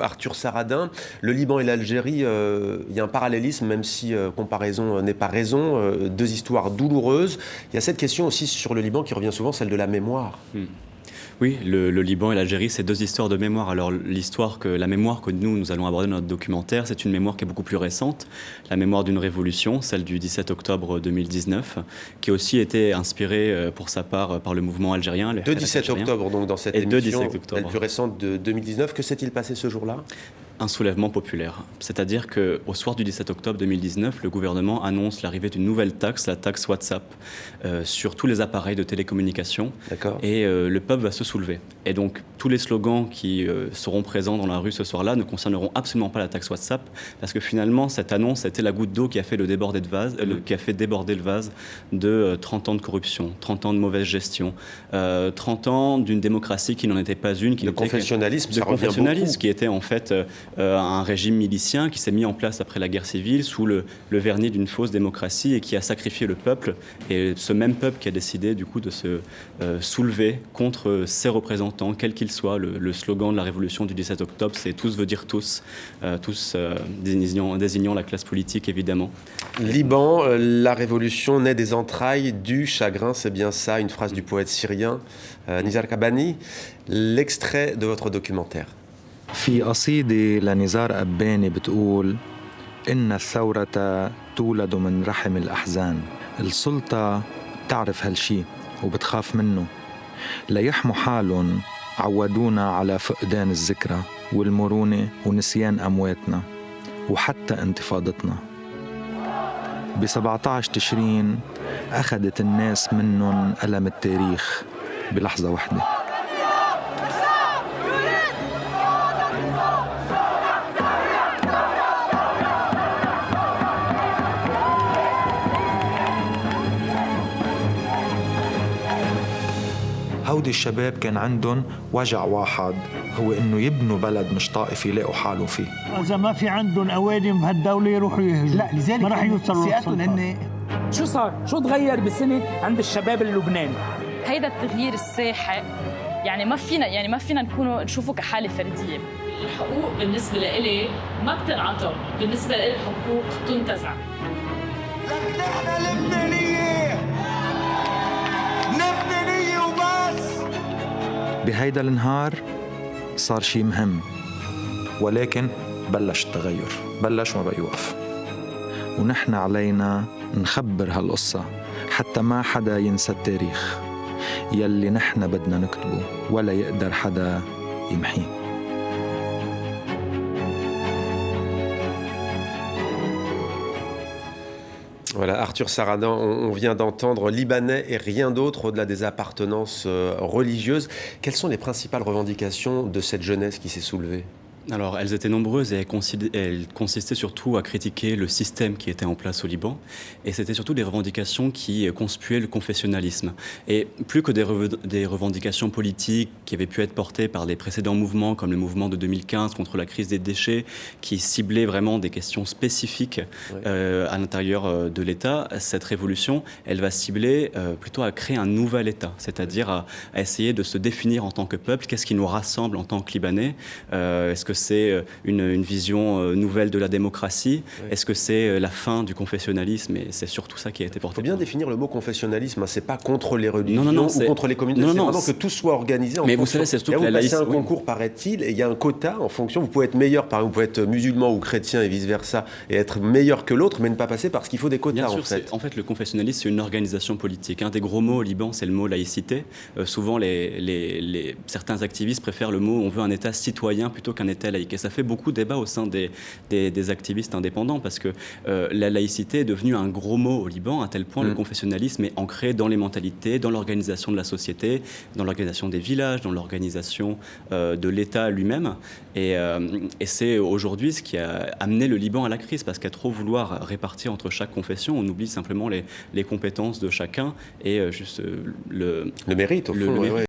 Arthur Saradin, le Liban et l'Algérie, il y a un parallélisme, même si comparaison n'est pas raison, deux histoires douloureuses. Il y a cette question aussi sur le Liban qui revient souvent, celle de la mémoire. Oui, le Liban et l'Algérie, c'est deux histoires de mémoire. Alors la mémoire que nous allons aborder dans notre documentaire, c'est une mémoire qui est beaucoup plus récente, la mémoire d'une révolution, celle du 17 octobre 2019, qui a aussi été inspirée pour sa part par le mouvement algérien. Le 17 octobre, donc dans cette émission, la plus récente de 2019, que s'est-il passé ce jour-là ? Un soulèvement populaire. C'est-à-dire qu'au soir du 17 octobre 2019, le gouvernement annonce l'arrivée d'une nouvelle taxe, la taxe WhatsApp, sur tous les appareils de télécommunication. Et le peuple va se soulever. Et donc, tous les slogans qui seront présents dans la rue ce soir-là ne concerneront absolument pas la taxe WhatsApp, parce que finalement, cette annonce a été la goutte d'eau qui a fait déborder le vase de 30 ans de corruption, 30 ans de mauvaise gestion, 30 ans d'une démocratie qui n'en était pas une. Le confessionnalisme, ça revient beaucoup. Qui était en fait un régime milicien qui s'est mis en place après la guerre civile sous le vernis d'une fausse démocratie et qui a sacrifié le peuple. Et ce même peuple qui a décidé du coup de se soulever contre ses représentants, quels qu'ils soient. Le slogan de la révolution du 17 octobre, c'est « tous veut dire tous », désignant la classe politique évidemment. Liban, la révolution naît des entrailles du chagrin, c'est bien ça, une phrase du poète syrien Nizar Qabbani. L'extrait de votre documentaire. في قصيدة لنزار قباني بتقول إن الثورة تولد من رحم الأحزان. السلطة تعرف هالشي وبتخاف منه ليحموا حالهم عودونا على فقدان الذكرى والمرونة ونسيان أمواتنا وحتى انتفاضتنا. ب17 تشرين أخذت الناس منهم ألم التاريخ بلحظة واحدة. هودي الشباب كان عندهم وجع واحد، هو إنه يبنوا بلد مش طائفي يلاقوا حالهم فيه. إذا ما في عندهم أوادم بهالدولة يروحوا يهجروا. لا لذلك ما راح يوصلوا سيادتهم هن شو صار؟ شو تغير بسنة عند الشباب اللبناني؟ هيدا التغيير الساحق يعني ما فينا نشوفه كحالة فردية. الحقوق بالنسبة لإلي ما بتنعطى، بالنسبة لإلي الحقوق تنتزع. لك نحن لبنانية وبس. بهيدا النهار صار شي مهم، ولكن بلش التغير، بلش وما بقى يوقف. ونحن علينا نخبر هالقصة حتى ما حدا ينسى التاريخ يلي نحن بدنا نكتبه ولا يقدر حدا يمحيه. Voilà, Arthur Saradin, on vient d'entendre Libanais et rien d'autre au-delà des appartenances religieuses. Quelles sont les principales revendications de cette jeunesse qui s'est soulevée ? Alors, elles étaient nombreuses et elles consistaient surtout à critiquer le système qui était en place au Liban. Et c'était surtout des revendications qui conspuaient le confessionnalisme. Et plus que des revendications politiques qui avaient pu être portées par les précédents mouvements, comme le mouvement de 2015 contre la crise des déchets, qui ciblaient vraiment des questions spécifiques à l'intérieur de l'État, cette révolution, elle va cibler plutôt à créer un nouvel État, c'est-à-dire à essayer de se définir en tant que peuple. Qu'est-ce qui nous rassemble en tant que Libanais ? Est-ce que c'est une vision nouvelle de la démocratie ? Est-ce que c'est la fin du confessionnalisme ? Et c'est surtout ça qui a été porté. Il faut bien définir le mot confessionnalisme. C'est pas contre les religions ou contre les communautés. Non, c'est vraiment que tout soit organisé en mais fonction. Vous savez, c'est surtout que la laïcité. C'est un concours, paraît-il, et il y a un quota en fonction. Vous pouvez être meilleur, par exemple, vous pouvez être musulman ou chrétien et vice-versa, et être meilleur que l'autre, mais ne pas passer parce qu'il faut des quotas. Bien sûr, en fait, le confessionnalisme, c'est une organisation politique. Un des gros mots au Liban, c'est le mot laïcité. Souvent, certains activistes préfèrent le mot « on veut un État citoyen » plutôt qu'un État laïque. Et ça fait beaucoup de débats au sein des activistes indépendants parce que la laïcité est devenue un gros mot au Liban, à tel point le confessionnalisme est ancré dans les mentalités, dans l'organisation de la société, dans l'organisation des villages, dans l'organisation de l'État lui-même. Et c'est aujourd'hui ce qui a amené le Liban à la crise, parce qu'à trop vouloir répartir entre chaque confession, on oublie simplement les compétences de chacun et juste le mérite, au fond.